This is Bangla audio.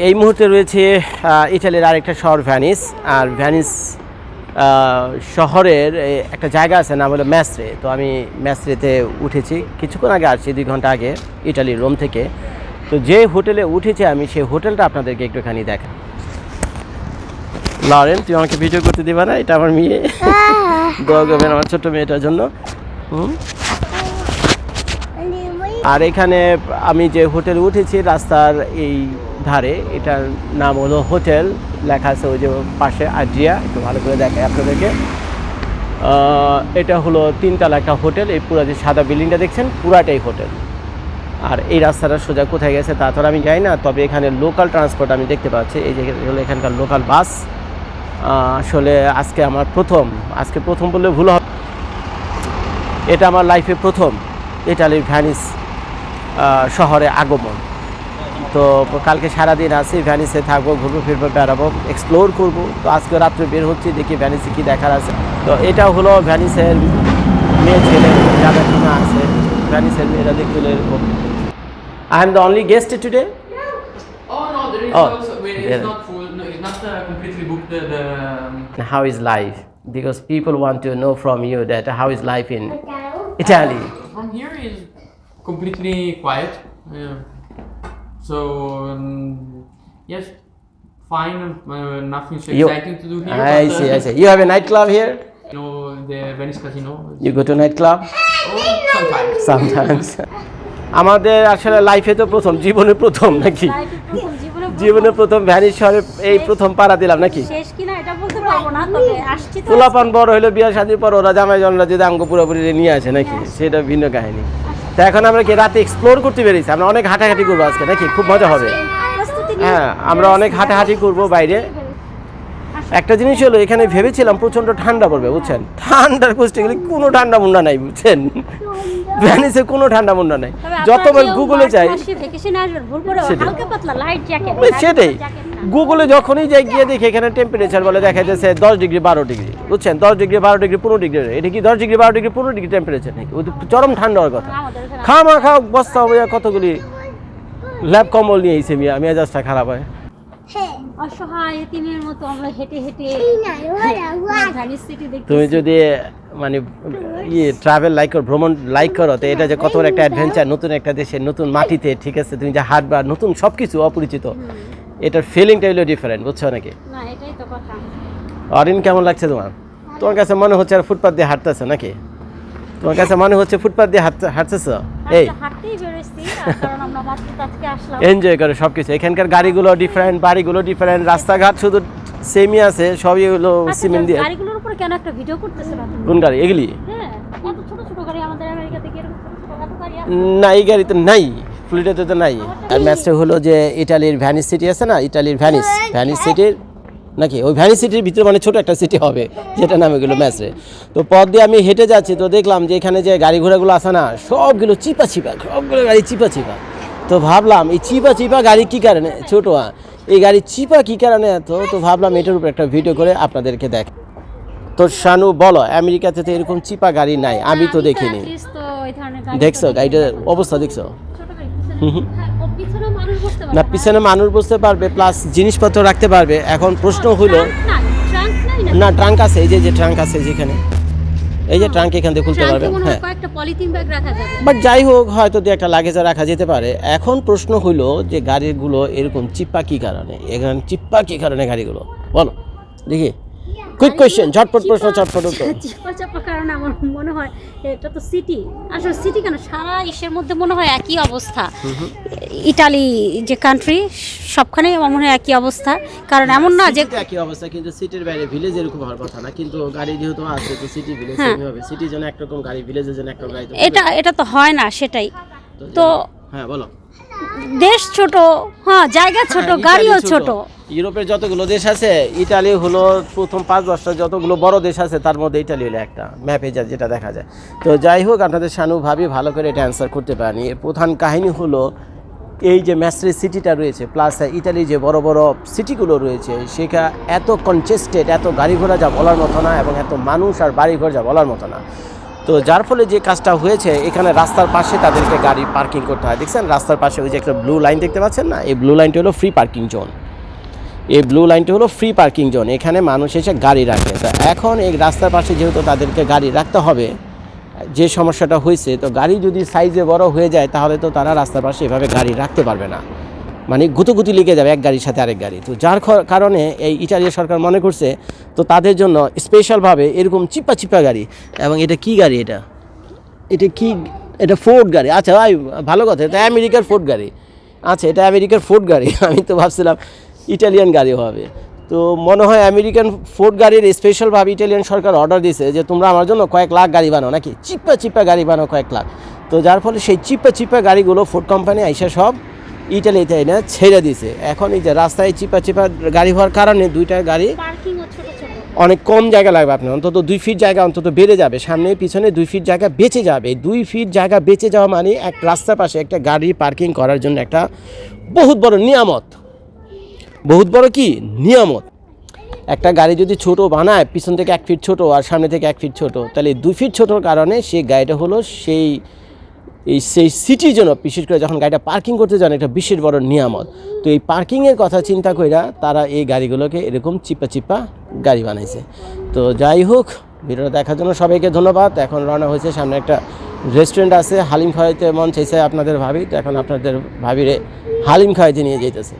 এই মুহূর্তে রয়েছে ইটালির আরেকটা শহর ভ্যানিস। আর ভ্যানিস শহরের একটা জায়গা আছে নাম হলো ম্যাস্ত্রে। তো আমি ম্যাস্ত্রেতে উঠেছি কিছুক্ষণ আগে, আসছি 2 ঘন্টা আগে ইটালির রোম থেকে। তো যে হোটেলে উঠেছি আমি, সেই হোটেলটা আপনাদেরকে একটুখানি দেখা। লরেন, তুই আমাকে ভিডিও করতে দিবা না? এটা আমার মেয়ে, দোয়া করবেন আমার ছোট্ট মেয়েটার জন্য। আর এখানে আমি যে হোটেলে উঠেছি রাস্তার এই ধারে, এটার নাম হলো হোটেল, লেখা আছে ওই যে পাশে আড্রিয়া, একটু ভালো করে দেখাই আপনাদেরকে। এটা হলো 3 তলা একটা হোটেল। এই পুরো যে সাদা বিল্ডিংটা দেখছেন পুরাটাই হোটেল। আর এই রাস্তাটা সোজা কোথায় গেছে তা তো আমি জানি না, তবে এখানে লোকাল ট্রান্সপোর্ট আমি দেখতে পাচ্ছি। এই যে হলো এখানকার লোকাল বাস। আসলে আজকে প্রথম বললে ভুল হবে, এটা আমার লাইফে প্রথম ইটালির ভ্যানিস শহরে আগমন। তো কালকে সারাদিন আছি, ভ্যানিসে থাকবো, ঘুরবো ফিরবো, বেড়াবো, এক্সপ্লোর করবো। তো আজকে রাত্রে বের হচ্ছি, দেখি ভ্যানিসে কী দেখার আছে। তো এটা হলো ভ্যানিসের মেয়ে ছেলে যাদের কিনা আছে, ভ্যানিসের মেয়েরা দেখতে এরকম। I am the only guest today? Oh no, there is also, it's not full, no, it's not completely booked How is life? Because people want to know from you that how is life in Italy? From here is completely quiet. So yes, fine. Nothing so exciting to do here. I see. You have a nightclub here? You know the Venice Casino. You go to nightclub? Sometimes. আমাদের আসলে লাইফে তো প্রথম, জীবনে প্রথম নাকি? জীবনে প্রথম ভ্যানিস শহরে এই প্রথম পাড়া দিলাম নাকি? শেষ কিনা এটা বলতে পারবো না, তবে আসছি তো। পোলাপান বড় হলো, বিয়ে শাদীর পর ওরা জামাই জনরা যদি আঙ্গ পুরোপুরি নিয়ে আসে নাকি, সেটা ভিন্ন কাহিনী। তো এখন আমরা কি রাতে এক্সপ্লোর করতে বেরিয়েছি, আমরা অনেক হাঁটাহাঁটি করবো আজকে নাকি? খুব মজা হবে। হ্যাঁ, আমরা অনেক হাঁটাহাঁটি করবো বাইরে। একটা জিনিস হলো, এখানে ভেবেছিলাম প্রচণ্ড ঠান্ডা পড়বে, বুঝছেন? ঠান্ডার বুঝতে গেলে কোনো ঠান্ডা মুন্ডা নাই, বুঝছেন? ভ্যানিসে কোনো ঠান্ডা মুন্ডা নাই। যতবার গুগলে যাই সেটাই, গুগলে যখনই যাই গিয়ে দেখি এখানে টেম্পারেচার বলে দেখা যাচ্ছে 10 ডিগ্রি 12 ডিগ্রি, বুঝছেন? 10 ডিগ্রি 12 ডিগ্রি 15 ডিগ্রি। এটা কি 10 ডিগ্রি 12 ডিগ্রি 15 ডিগ্রি টেম্পারেচার নাকি? ওই চরম ঠান্ডা হওয়ার কথা। খাওয়া খাও বস্তা হবে, কতগুলি ল্যাব কম্বল নিয়ে এসে মেজাজটা খারাপ হয়। অসহায় এতিমের মতো আমরা হেঁটে হেঁটে ভ্যানিস সিটি দেখতে। তুমি যদি মানে ট্রাভেল লাইক করো, ভ্রমণ লাইক করো, তো এটা যে কত বড় একটা অ্যাডভেঞ্চার, নতুন একটা দেশে নতুন মাটিতে, ঠিক আছে, তুমি যে হাঁটবা, নতুন সব কিছু অপরিচিত, এটার ফিলিংটা হলো ডিফারেন্ট, বুঝছো নাকি? না, এটাই তো কথা। অরিন, কেমন লাগছে তোমার? তোমার কাছে মনে হচ্ছে আর ফুটপাথ দিয়ে হাঁটতেছো নাকি? তোমার কাছে মনে হচ্ছে ফুটপাথ দিয়ে হাঁটতেছো? এই হাঁটতেই বেরোচ্ছি, কারণ আমরা মাত্র আজকে আসলাম। এনজয় করে সবকিছু। এখানকার গাড়িগুলো ডিফারেন্ট, বাড়িগুলো ডিফারেন্ট, রাস্তাঘাট শুধু সেমই আছে, সবই হলো সিমেন্ট দিয়ে। গাড়িগুলোর উপরে কেন একটা ভিডিও করতেছ না তুমি? কোন গাড়ি এগুলি? হ্যাঁ, এত ছোট ছোট গাড়ি আমাদের আমেরিকাতে কি এরকম ছোট ছোট এত গাড়ি আছে? না, এই গাড়ি তো নাই, ফ্লোরিডাতে তো নাই। আর ম্যাচটা হলো যে ইটালির ভ্যানিস সিটি আছে না, ইটালির ভ্যানিস সিটির নাকি, ওই ভ্যানিস সিটির ভিতরে মানে ছোট একটা সিটি হবে, যেটা নামে গেলো ম্যাচে। তো পথ দিয়ে আমি হেঁটে যাচ্ছি, তো দেখলাম যে এখানে যে গাড়ি ঘোড়াগুলো আছে না, সবগুলো চিপা, সবগুলো গাড়ি চিপা। তো ভাবলাম এই চিপা গাড়ি কী কারণে, ছোটো এই গাড়ি চিপা কী কারণে এত? তো ভাবলাম এটার উপর একটা ভিডিও করে আপনাদেরকে দেখ। তো শানু বলো, আমেরিকাতে তো এরকম চিপা গাড়ি নাই, আমি তো দেখিনি। দেখছো গাড়িটার অবস্থা, দেখছো? না, পিছনে মানুষ বসতে পারবে, প্লাস জিনিসপত্র রাখতে পারবে। এখন প্রশ্ন হলো, না ট্রাঙ্ক আছে, এই যে ট্রাঙ্ক আছে যেখানে, এই যে ট্রাঙ্ক এখান থেকে খুলতে পারবে। হ্যাঁ, বাট যাই হোক, হয়তো দু একটা লাগেজ রাখা যেতে পারে। এখন প্রশ্ন হলো যে গাড়িগুলো এরকম চিপ্পা কী কারণে, এখানে চিপ্পা কী কারণে গাড়িগুলো, বলো দেখি। কুইক কোয়েশ্চেন, ঝটপট প্রশ্ন, ঝটপট উত্তর। চিপা কারণ আমার মনে হয় এটা তো সিটি, আসলে সিটি কেন সারা ইসের মধ্যে মনে হয় একই অবস্থা। ইটালি যে কান্ট্রি, সবখানেই আমার মনে হয় একই অবস্থা। কারণ এমন না যে একই অবস্থা, কিন্তু সিটির বাইরে ভিলেজ এরকম হওয়ার কথা না, কিন্তু গাড়ি যেহেতু আছে তো সিটি ভিলেজ সেমই হবে। সিটির জন্য একরকম গাড়ি, ভিলেজের জন্য একরকম গাড়ি, এটা তো হয় না, সেটাই তো। হ্যাঁ বলো। দেশ ছোট, হ্যাঁ জায়গা ছোট, গাড়িও ছোট। ইউরোপের যতগুলো দেশ আছে, ইটালি হলো প্রথম 5-10টা যতগুলো বড় দেশ আছে তার মধ্যে ইটালি হলো একটা, ম্যাপে যেটা দেখা যায়। তো যাই হোক, আপনাদের শানু ভাবি ভালো করে এটা অ্যান্সার করতে পারেনি। এর প্রধান কাহিনী হলো এই যে ম্যাস্ট্রে সিটিটা রয়েছে, প্লাস ইটালি যে বড় বড় সিটিগুলো রয়েছে, সেখানে এত কনজেস্টেড, এত গাড়ি ঘোড়া যা বলার মতো না, এবং এত মানুষ আর বাড়ি ঘর যা বলার মতো না। তো যার ফলে যে কাজটা হয়েছে, এখানে রাস্তার পাশে তাদেরকে গাড়ি পার্কিং করতে হয়। দেখছেন রাস্তার পাশে ওই যে একটা ব্লু লাইন দেখতে পাচ্ছেন না, এই ব্লু লাইনটি হলো ফ্রি পার্কিং জোন। এই ব্লু লাইনটি হলো ফ্রি পার্কিং জোন, এখানে মানুষ এসে গাড়ি রাখে। তো এখন এই রাস্তার পাশে যেহেতু তাদেরকে গাড়ি রাখতে হবে, যে সমস্যাটা হয়েছে, তো গাড়ি যদি সাইজে বড় হয়ে যায় তাহলে তো তারা রাস্তার পাশে এভাবে গাড়ি রাখতে পারবে না, মানে গুতুগুতি লেগে যাবে এক গাড়ির সাথে আরেক গাড়ি। তো যার কারণে এই ইটালির সরকার মনে করছে তো তাদের জন্য স্পেশালভাবে এরকম চিপা চিপা গাড়ি। এবং এটা কি গাড়ি, এটা কি, এটা ফোর্ড গাড়ি। আচ্ছা ভাই ভালো কথা, এটা আমেরিকার ফোর্ড গাড়ি। আচ্ছা এটা আমেরিকার ফোর্ড গাড়ি, আমি তো ভাবছিলাম ইটালিয়ান গাড়ি হবে। তো মনে হয় আমেরিকান ফোর্ড গাড়ির স্পেশালভাবে ইটালিয়ান সরকার অর্ডার দিয়েছে যে তোমরা আমার জন্য কয়েক লাখ গাড়ি বানাও, নাকি চিপা চিপা গাড়ি বানাও কয়েক লাখ। তো যার ফলে সেই চিপা চিপা গাড়িগুলো ফোর্ড কোম্পানি আইসা সব ইটালিতে এনে ছেড়ে দিছে। এখন এই যে রাস্তায় চিপা চিপা গাড়ি হওয়ার কারণে দুইটা গাড়ি পার্কিংও ছোট ছোট, অনেক কম জায়গা লাগবে আপনার, অন্তত 2 ফিট জায়গা অন্তত বেড়ে যাবে, সামনে পিছনে 2 ফিট জায়গা বেঁচে যাবে। 2 ফিট জায়গা বেঁচে যাওয়া মানে এক রাস্তার পাশে একটা গাড়ি পার্কিং করার জন্য একটা বহুত বড় নিয়ামত, বহুত বড় কি নিয়ামত। একটা গাড়ি যদি ছোট বানায়, পিছন থেকে 1 ফিট ছোট আর সামনে থেকে 1 ফিট ছোট, তাহলে 2 ফিট ছোটোর কারণে সেই গাড়িটা হলো সেই সিটির জন্য, বিশেষ করে যখন গাড়িটা পার্কিং করতে যান, একটা বিশেষ বড় নিয়ামত। তো এই পার্কিংয়ের কথা চিন্তা কইরা তারা এই গাড়িগুলোকে এরকম চিপা চিপা গাড়ি বানাইছে। তো যাই হোক, ভিডিওটা দেখার জন্য সবাইকে ধন্যবাদ। এখন রওনা হয়েছে, সামনে একটা রেস্টুরেন্ট আছে, হালিম খাওয়াইতে মন চাইছে আপনাদের ভাবি, তো এখন আপনাদের ভাবিরে হালিম খাওয়াইতে নিয়ে যেতেছে।